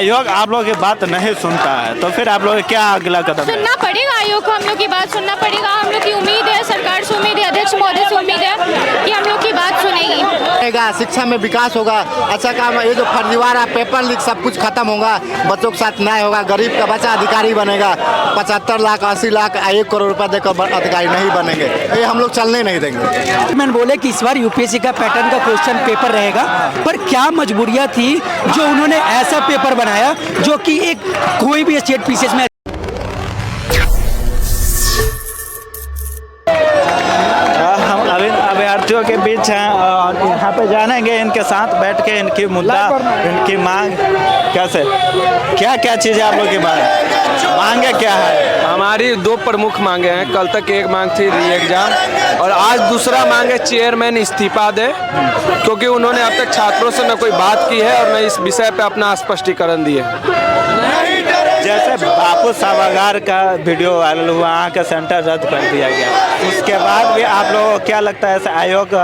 आयोग आप लोगों की बात नहीं सुनता है, तो फिर आप लोग क्या अगला कदम है? सुनना पड़ेगा आयोग को, हम लोग की बात सुनना पड़ेगा। हम लोग की उम्मीद है, सरकार से उम्मीद है, अध्यक्ष महोदय से उम्मीद है कि हम लोग की बात सुनेगी। शिक्षा में विकास होगा, अच्छा काम। ये जो फर्जीवाड़ा पेपर लीक सब कुछ खत्म होगा, बच्चों के साथ न्याय होगा, गरीब का बच्चा अधिकारी बनेगा। 75 लाख 80 लाख 1 करोड़ रुपए देकर अधिकारी नहीं बनेंगे, ये हम लोग चलने नहीं देंगे। मैंने बोले कि इस बार यूपीएससी का पैटर्न का क्वेश्चन पेपर रहेगा, पर क्या मजबूरियां थी जो उन्होंने ऐसा पेपर बनाया जो कि एक कोई भी स्टेट पीसीएस में। हम अभ्यर्थियों के बीच हैं और यहाँ पे जानेंगे इनके साथ बैठ के इनकी मुद्दा, इनकी मांग कैसे, क्या क्या चीज़ें आप लोग की मांगे क्या है? हमारी 2 प्रमुख मांगे हैं। कल तक एक मांग थी री एग्जाम और आज दूसरा मांग है चेयरमैन इस्तीफा दे, क्योंकि उन्होंने अब तक छात्रों से न कोई बात की है और न इस विषय पे अपना स्पष्टीकरण दिए। जैसे बापू सभागार का वीडियो वायरल हुआ, वहाँ का सेंटर रद्द कर दिया गया, उसके बाद भी आप लोगों को क्या लगता है, ऐसे आयोग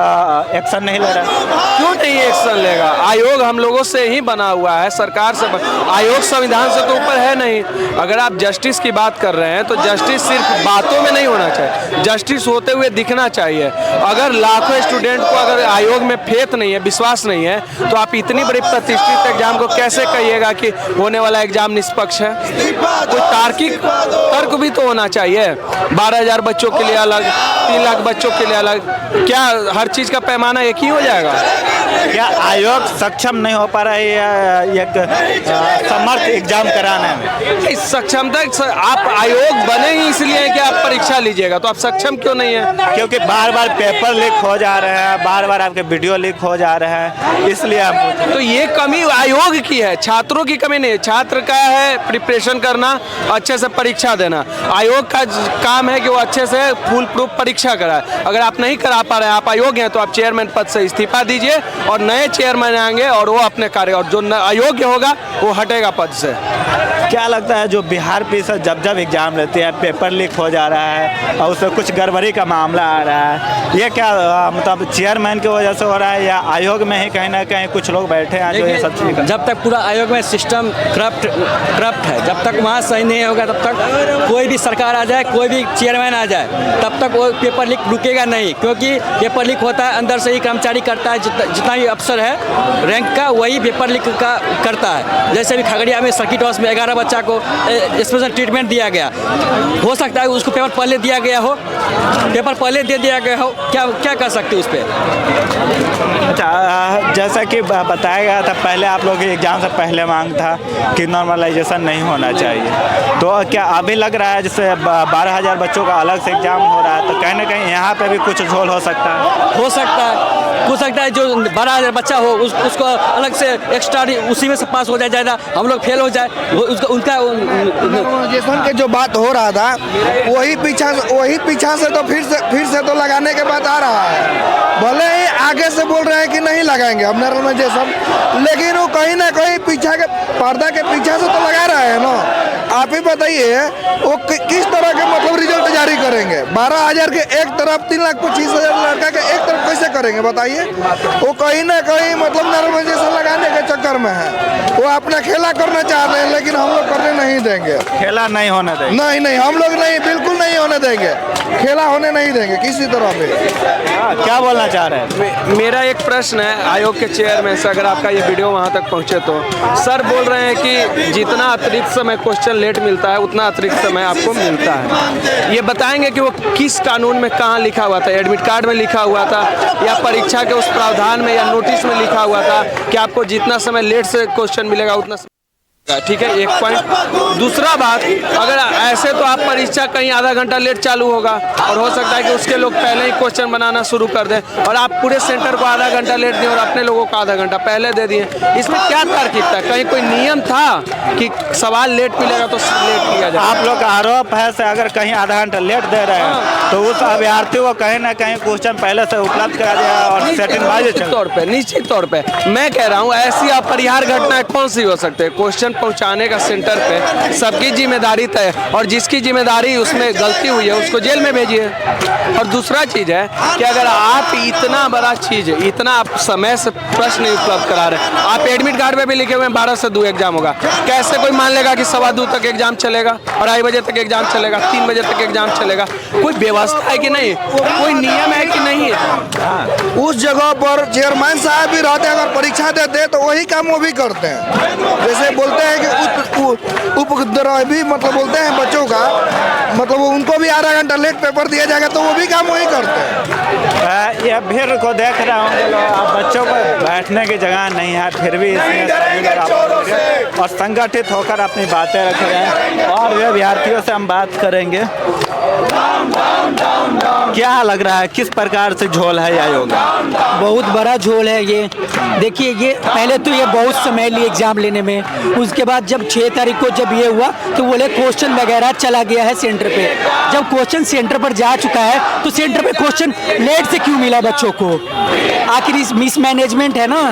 एक्शन नहीं ले रहा? क्यों नहीं एक्शन लेगा? आयोग हम लोगों से ही बना हुआ है, सरकार से आयोग संविधान से तो ऊपर है नहीं। अगर आप जस्टिस की बात कर रहे हैं तो जस्टिस सिर्फ बातों में नहीं होना चाहिए, जस्टिस होते हुए दिखना चाहिए। अगर लाखों स्टूडेंट को अगर आयोग में फेथ नहीं है, विश्वास नहीं है, तो आप इतनी बड़ी प्रतिष्ठित एग्जाम को कैसे कहिएगा कि होने वाला एग्जाम निष्पक्ष है? कोई तार्किक तर्क भी तो होना चाहिए। 12,000 बच्चों के लिए अलग, 3 लाख बच्चों के लिए अलग, क्या हर चीज का पैमाना एक ही हो जाएगा? क्या आयोग सक्षम नहीं हो पा रहा है एक समर्थ एग्जाम कराने में? इस सक्षमता आप आयोग बने ही इसलिए कि आप परीक्षा लीजिएगा, तो आप सक्षम क्यों नहीं है? क्योंकि बार बार पेपर लीक हो जा रहे हैं, बार बार आपके वीडियो लीक हो जा रहे हैं, इसलिए आप तो ये कमी आयोग की है, छात्रों की कमी नहीं है। छात्र का है प्रिपरेशन करना, अच्छे से परीक्षा देना। आयोग का काम है कि वो अच्छे से फुल प्रूफ परीक्षा कराए। अगर आप नहीं करा पा रहे हैं, आप आयोग हैं, तो आप चेयरमैन पद से इस्तीफा दीजिए और नए चेयरमैन आएंगे और वो अपने कार्य, और जो अयोग्य होगा वो हटेगा पद से। क्या लगता है जो बिहार पीस जब एग्जाम लेती है पेपर लीक हो जा रहा है और उसमें कुछ गड़बड़ी का मामला आ रहा है, ये क्या मतलब चेयरमैन की वजह से हो रहा है या आयोग में ही कहीं ना कहीं कुछ लोग बैठे हैं जो ये सब चीज़? जब तक पूरा आयोग में सिस्टम करप्ट है, जब तक वहाँ सही नहीं होगा, तब तक कोई भी सरकार आ जाए, कोई भी चेयरमैन आ जाए, तब तक वो पेपर लीक रुकेगा नहीं। क्योंकि पेपर लीक होता है अंदर से ही कर्मचारी करता है, जितना भी अफसर है रैंक का वही पेपर लीक का करता है। जैसे भी खगड़िया में सर्किट हाउस में 11 बच्चा को स्पेशल ट्रीटमेंट दिया गया, हो सकता है उसको पेपर पहले दिया गया हो, पेपर पहले दे दिया गया हो, क्या कर सकते उस पर? अच्छा, जैसा कि बताया गया था पहले, आप लोग की एग्जाम से पहले मांग था कि नॉर्मलाइजेशन नहीं होना चाहिए, तो क्या अभी लग रहा है जैसे 12,000 बच्चों का अलग से एग्जाम हो रहा है, तो कहीं ना कहीं यहाँ पे भी कुछ झोल हो सकता है? हो सकता है जो 12,000 बच्चा हो उसको अलग से एक्स्ट्रा उसी में से पास हो जाए, ज़्यादा हम लोग फेल हो जाए, उनका नॉर्मलाइजेशन के जो बात हो रहा था वही पीछा से तो फिर से तो लगाने के बाद आ रहा है। भले ही आगे से बोल रहे हैं कि नहीं लगाएंगे हम नॉर्मलाइजेशन, लेकिन वो कहीं ना कहीं पीछा के पर्दा के पीछे से तो लगा रहे हैं ना। आप ही बताइए वो किस तरह के मतलब रिजल्ट जारी करेंगे? 12,000 के एक तरफ, 3,25,000 लड़का के एक तरफ कैसे करेंगे बताइए? वो कहीं ना कहीं मतलब नॉर्मलाइजेशन लगाने के चक्कर में है, वो अपना खेला करना चाह रहे हैं, लेकिन हम लोग करने नहीं देंगे। खेला नहीं होने देंगे? नहीं, हम लोग नहीं, बिल्कुल नहीं होने देंगे, खेला होने नहीं देंगे किसी तरह पे। क्या बोलना चाह रहे हैं? मेरा एक प्रश्न है आयोग के चेयरमैन से, अगर आपका ये वीडियो वहाँ तक पहुँचे तो। सर बोल रहे हैं कि जितना अतिरिक्त समय क्वेश्चन लेट मिलता है उतना अतिरिक्त समय आपको मिलता है। ये बताएंगे कि वो किस कानून में कहाँ लिखा हुआ था? एडमिट कार्ड में लिखा हुआ था या परीक्षा के उस प्रावधान में या नोटिस में लिखा हुआ था कि आपको जितना समय लेट से क्वेश्चन मिलेगा उतना? ठीक है, एक पॉइंट। दूसरा बात, अगर ऐसे तो आप परीक्षा कहीं आधा घंटा लेट चालू होगा और हो सकता है कि उसके लोग पहले ही क्वेश्चन बनाना शुरू कर दें और आप पूरे सेंटर को आधा घंटा लेट दें और अपने लोगों को आधा घंटा पहले दे दिए। इसमें क्या तार्किकता? कहीं कोई नियम था कि सवाल लेट मिलेगा तो लेट किया जाए? आप लोग का आरोप है से अगर कहीं आधा घंटा लेट दे रहे हैं तो उस अभ्यर्थी को कहीं ना कहीं क्वेश्चन पहले से उपलब्ध करा दिया और सेटिंग निश्चित तौर पे मैं कह रहा हूँ ऐसी अपरिहार्य घटनाएं कौन सी हो सकती है? क्वेश्चन तक पहुंचाने का सेंटर पे सबकी जिम्मेदारी तय, और जिसकी जिम्मेदारी उसमें गलती हुई है उसको जेल में भेजिए। और दूसरा चीज़ है कि अगर आप इतना बड़ा चीज़, इतना आप समय से प्रश्न नहीं उपलब्ध करा रहे, आप एडमिट कार्ड पे भी लिखे हुए हैं 12 से 2 एग्जाम होगा, कैसे कोई मान लेगा कि 2:15 तक एग्जाम चलेगा, 2:30 बजे तक एग्जाम चलेगा, 3 बजे तक एग्जाम चलेगा? कोई व्यवस्था है कि नहीं, कोई नियम है कि नहीं है? उस जगह पर चेयरमैन साहब भी रहते हैं, अगर परीक्षा देते तो वही काम वो भी करते हैं। जैसे बोलते हैं कि उपद्रवी मतलब बोलते हैं बच्चों का, मतलब उनको भी आधा घंटा लेट पेपर दिया जाएगा तो वो भी काम वही करते हैं। ये भीड़ को देख रहा हूँ कि अब बच्चों को बैठने की जगह नहीं है, फिर भी इसमें सभी लोग और संगठित होकर अपनी बातें रख रहे हैं। और वे विद्यार्थियों से हम बात करेंगे, क्या लग रहा है, किस प्रकार से झोल है आयोग? बहुत बड़ा झोल है ये। देखिए, ये पहले तो ये बहुत समय लिए एग्जाम लेने में, उसके बाद जब 6 तारीख को जब ये हुआ तो बोले क्वेश्चन वगैरह चला गया है सेंटर पे। जब क्वेश्चन सेंटर पर जा चुका है तो सेंटर पे क्वेश्चन लेट से क्यों मिला बच्चों को? आखिर इस मिसमैनेजमेंट है ना,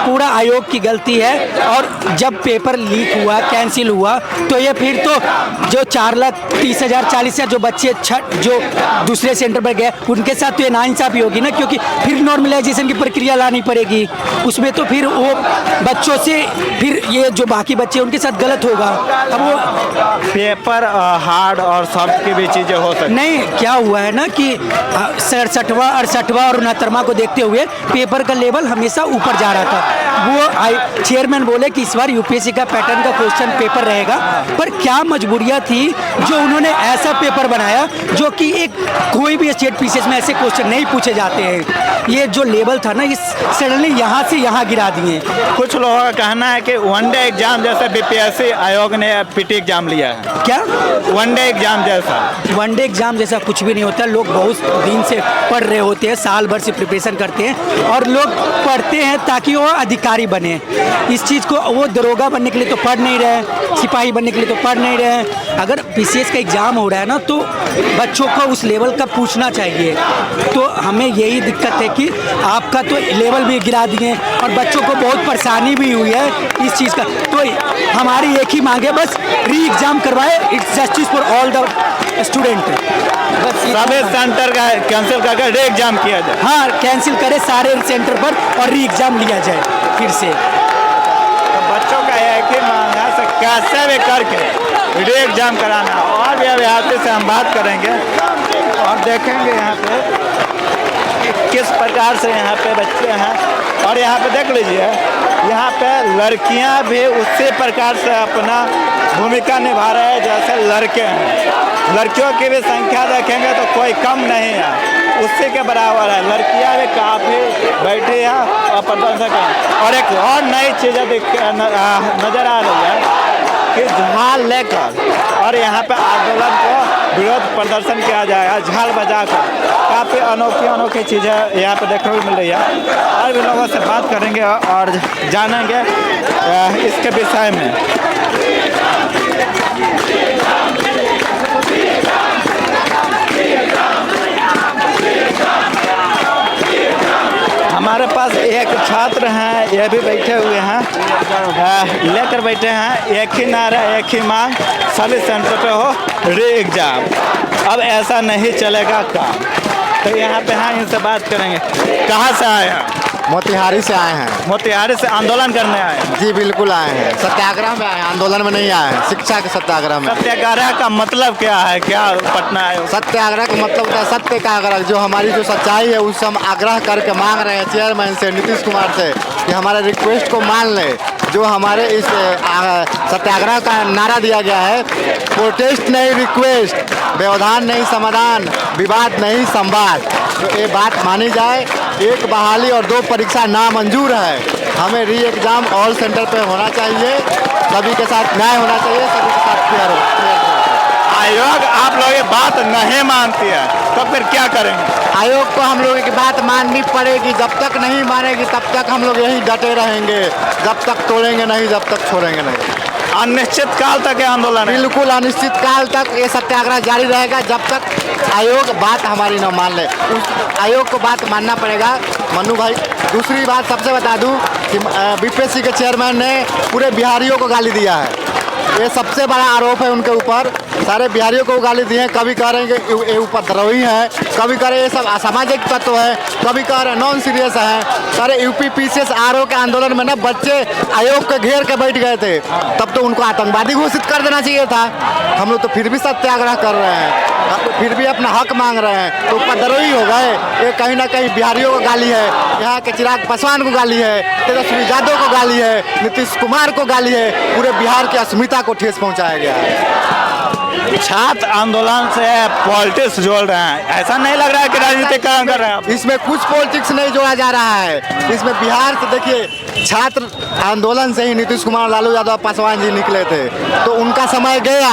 पूरा आयोग की गलती है। और जब पेपर लीक हुआ, कैंसिल हुआ, तो ये फिर तो जो 4,30,000 40,000 जो बच्चे जो दूसरे सेंटर पर गए उनके साथ तो ये नाइंसाफी होगी ना, क्योंकि फिर नॉर्मलाइजेशन की प्रक्रिया लानी पड़ेगी उसमें, तो फिर वो बच्चों से फिर ये जो बाकी बच्चे उनके साथ गलत होगा। अब वो पेपर हार्ड और सॉफ्ट की भी चीज़ें हो सकती नहीं, क्या हुआ है ना कि 67वां 68वां और 69वां को देखते हुए पेपर का लेवल हमेशा ऊपर जा रहा था। वो चेयरमैन बोले कि इस बार यूपीएससी का पैटर्न का क्वेश्चन पेपर रहेगा, पर क्या मजबूरियां थी जो उन्होंने ऐसा पेपर बनाया जो कि एक कोई भी स्टेट पीसीएस में ऐसे क्वेश्चन नहीं पूछे जाते हैं। ये जो लेवल था ना, इस सडनली यहाँ से यहाँ गिरा दिए। कुछ लोगों का कहना है कि वनडे एग्जाम जैसे बीपीएससी आयोग ने पीटी एग्जाम लिया है। क्या वनडे एग्जाम जैसा? वनडे एग्जाम जैसा कुछ भी नहीं होता। लोग बहुत दिन से पढ़ रहे होते हैं, साल भर से प्रिपरेशन करते हैं, और लोग पढ़ते हैं ताकि वो अधिकारी बने। इस चीज़ को वो दरोगा बनने के लिए तो पढ़ नहीं रहे, सिपाही बनने के लिए तो पढ़ नहीं रहे। अगर पीसीएस का एग्ज़ाम हो रहा है ना, तो बच्चों को उस लेवल का पूछना चाहिए। तो हमें यही दिक्कत है कि आपका तो लेवल भी गिरा दिए और बच्चों को बहुत परेशानी भी हुई है इस चीज़ का। तो हमारी एक ही मांग है, बस री एग्ज़ाम करवाए, it's justice for all the student. बस सभी सेंटर का कैंसिल करके री एग्जाम किया जाए। हाँ, कैंसिल करे सारे सेंटर पर और री एग्ज़ाम लिया जाए फिर से। तो बच्चों का एक ही मांग है से कैसे भी करके री एग्जाम कराना। और भी विद्यार्थी से हम बात करेंगे और देखेंगे यहाँ पे किस प्रकार से यहाँ पे बच्चे हैं। और यहाँ पे देख लीजिए, यहाँ पे लड़कियाँ भी उसी प्रकार से अपना भूमिका निभा रहे हैं जैसे लड़के हैं। लड़कियों की भी संख्या देखेंगे तो कोई कम नहीं है, उसी के बराबर है। लड़कियाँ भी काफ़ी बैठी हैं और प्रदर्शन करें। और एक और नई चीज़ें नज़र आ रही है कि झाल लेकर और यहाँ पे आंदोलन को विरोध प्रदर्शन किया जाएगा, झाल बजाकर। काफ़ी अनोखी चीज़ें यहाँ पे देखने को मिल रही है। और भी लोगों से बात करेंगे और जानेंगे इसके विषय में। हमारे पास एक छात्र हैं, ये भी बैठे हुए हैं, लेकर बैठे हैं एक ही नारा एक ही मांग, सभी सेंटर पे हो री एग्जाम। अब ऐसा नहीं चलेगा काम। तो यहाँ पे हैं, इनसे बात करेंगे। कहाँ से आए हैं? मोतिहारी से आए हैं। मोतिहारी से आंदोलन करने आए हैं? जी बिल्कुल आए हैं, सत्याग्रह में आए हैं, आंदोलन में नहीं आए हैं, शिक्षा के सत्याग्रह में। सत्याग्रह का मतलब क्या है, क्या पटना आए? सत्याग्रह का मतलब होता है सत्य का आग्रह, जो हमारी जो सच्चाई है उससे हम आग्रह करके मांग रहे हैं चेयरमैन से, नीतीश कुमार से, कि हमारे रिक्वेस्ट को मान लें। जो हमारे इस सत्याग्रह का नारा दिया गया है, प्रोटेस्ट नहीं रिक्वेस्ट, व्यवधान नहीं समाधान, विवाद नहीं संवाद। तो ये बात मानी जाए। 1 बहाली और 2 परीक्षा नामंजूर है। हमें री एग्जाम ऑल सेंटर पे होना चाहिए, सभी के साथ न्याय होना चाहिए, सभी के साथ फेयर। आयोग आप लोग ये बात नहीं मानती है तो फिर क्या करेंगे? आयोग को हम लोगों की बात माननी पड़ेगी। जब तक नहीं मानेगी तब तक हम लोग यहीं डटे रहेंगे, जब तक तोड़ेंगे नहीं, जब तक छोड़ेंगे नहीं। अनिश्चित काल तक ये आंदोलन है? बिल्कुल अनिश्चित काल तक ये सत्याग्रह जारी रहेगा, जब तक आयोग बात हमारी न मान ले। उस आयोग को बात मानना पड़ेगा। मन्नू भाई, दूसरी बात सबसे बता दूं कि बीपीएससी के चेयरमैन ने पूरे बिहारियों को गाली दिया है। ये सबसे बड़ा आरोप है उनके ऊपर। सारे बिहारियों को गाली दी है, कभी कह रहे हैं कि ये उपद्रवी है, कभी कह रहे हैं ये सब असामाजिक तत्व है, कभी कह रहे हैं नॉन सीरियस है। सारे यूपी पीसीएस आरओ के आंदोलन में ना बच्चे आयोग के घेर के बैठ गए थे, तब तो उनको आतंकवादी घोषित कर देना चाहिए था। हम लोग तो फिर भी सत्याग्रह कर रहे हैं, फिर भी अपना हक मांग रहे हैं, तो उपद्रवी हो गए। ये कहीं ना कहीं बिहारियों को गाली है, यहाँ के चिराग पासवान को गाली है, तेजस्वी यादव को गाली है, नीतीश कुमार को गाली है, पूरे बिहार की अस्मिता को ठेस पहुंचाया गया है। छात्र आंदोलन से पॉलिटिक्स जोड़ रहे हैं, ऐसा नहीं लग रहा है कि राजनीतिकरण कर रहे हैं आप? इसमें कुछ पॉलिटिक्स नहीं जोड़ा जा रहा है। इसमें बिहार से देखिए, छात्र आंदोलन से ही नीतीश कुमार, लालू यादव, पासवान जी निकले थे, तो उनका समय गया।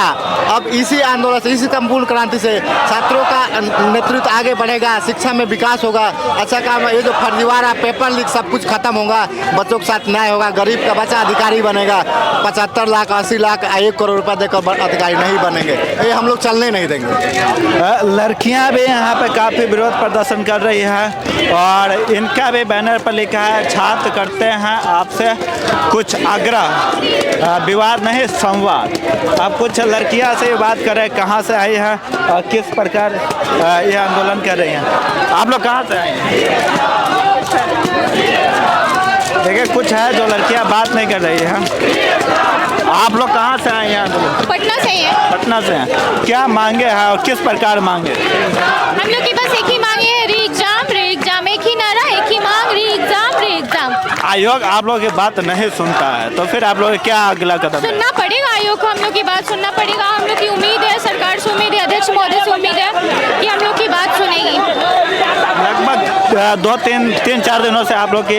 अब इसी आंदोलन से, इसी संपूर्ण क्रांति से छात्रों का नेतृत्व आगे बढ़ेगा, शिक्षा में विकास होगा, अच्छा काम। ये जो फर्जीवाड़ा पेपर लीक सब कुछ खत्म होगा, बच्चों के साथ न्याय होगा, गरीब का बच्चा अधिकारी बनेगा। 75 लाख 80 लाख 1 करोड़ रुपया देकर अधिकारी नहीं बनेंगे, ये हम लोग चलने नहीं देंगे। लड़कियां भी यहाँ पे काफ़ी विरोध प्रदर्शन कर रही है और इनका भी बैनर पर लिखा है, छात्र करते हैं आपसे कुछ आग्रह, विवाद नहीं संवाद। अब कुछ लड़कियां से बात कर रहे हैं, कहाँ से आई हैं और किस प्रकार ये आंदोलन कर रही हैं। आप लोग कहाँ से आए हैं? देखिए, कुछ है जो लड़कियां बात नहीं कर रही हैं। आप लोग कहाँ से आए हैं आंदोलन? पटना से ही है। पटना से हैं। क्या मांगे हैं और किस प्रकार मांगे? हम लोग की बस एक ही मांगे है, री एग्जाम, एक ही नारा, एक ही मांग, री एग्जाम। आयोग आप लोग की बात नहीं सुनता है, तो फिर आप लोग क्या अगला कदम है? सुनना पड़ेगा आयोग को, हम लोग की बात सुनना पड़ेगा। हम लोग की उम्मीद है, सरकार से उम्मीद है, अध्यक्ष महोदय से उम्मीद है कि हम लोग की बात सुनेगी। लगभग 2-3-4 दिनों से आप लोग की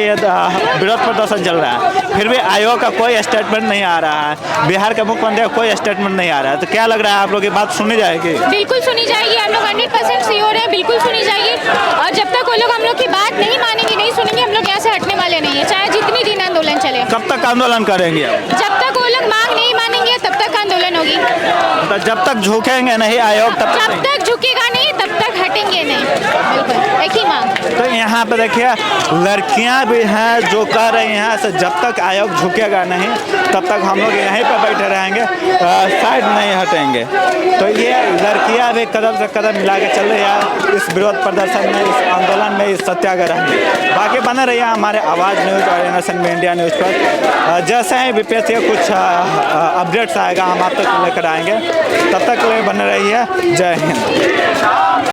विरोध प्रदर्शन चल रहा है, फिर भी आयोग का कोई स्टेटमेंट नहीं आ रहा है, बिहार के मुख्यमंत्री का कोई स्टेटमेंट नहीं आ रहा है, तो क्या लग रहा है आप लोग की बात सुनी जाएगी? बिल्कुल सुनी जाएगी, हम लोग 100% श्योर हैं, बिल्कुल सुनी जाएगी। और जब तक वो लोग हम लोग की बात नहीं मानेंगे, नहीं सुनेंगे, हम लोग यहाँ से हटने वाले नहीं है, चाहे जितनी दिन आंदोलन चले। कब तक आंदोलन करेंगे आप? जब तक वो लोग मांग नहीं मानेंगे तब तक आंदोलन होगी। तो जब तक झुकेंगे नहीं आयोग, तब जब तक झुकेगा नहीं तब तक हटेंगे नहीं। बिल्कुल एक ही मांग। तो यहाँ पे देखिए, लड़कियाँ भी हैं जो कह रही हैं से जब तक आयोग झुकेगा नहीं तब तक हम लोग यहीं पर बैठे रहेंगे, साइड नहीं हटेंगे। तो ये लड़कियाँ भी कदम से कदम मिला के चल रही है इस विरोध प्रदर्शन में, इस आंदोलन में, इस सत्याग्रह में। बाकी बने रहिए हमारे आवाज़ न्यूज़ और नेशन में इंडिया न्यूज़ पर। जैसे ही बीपीएससी के कुछ अपडेट्स आएगा हम आप तक लेकर आएंगे, तब तक बने रहिए। जय हिंद।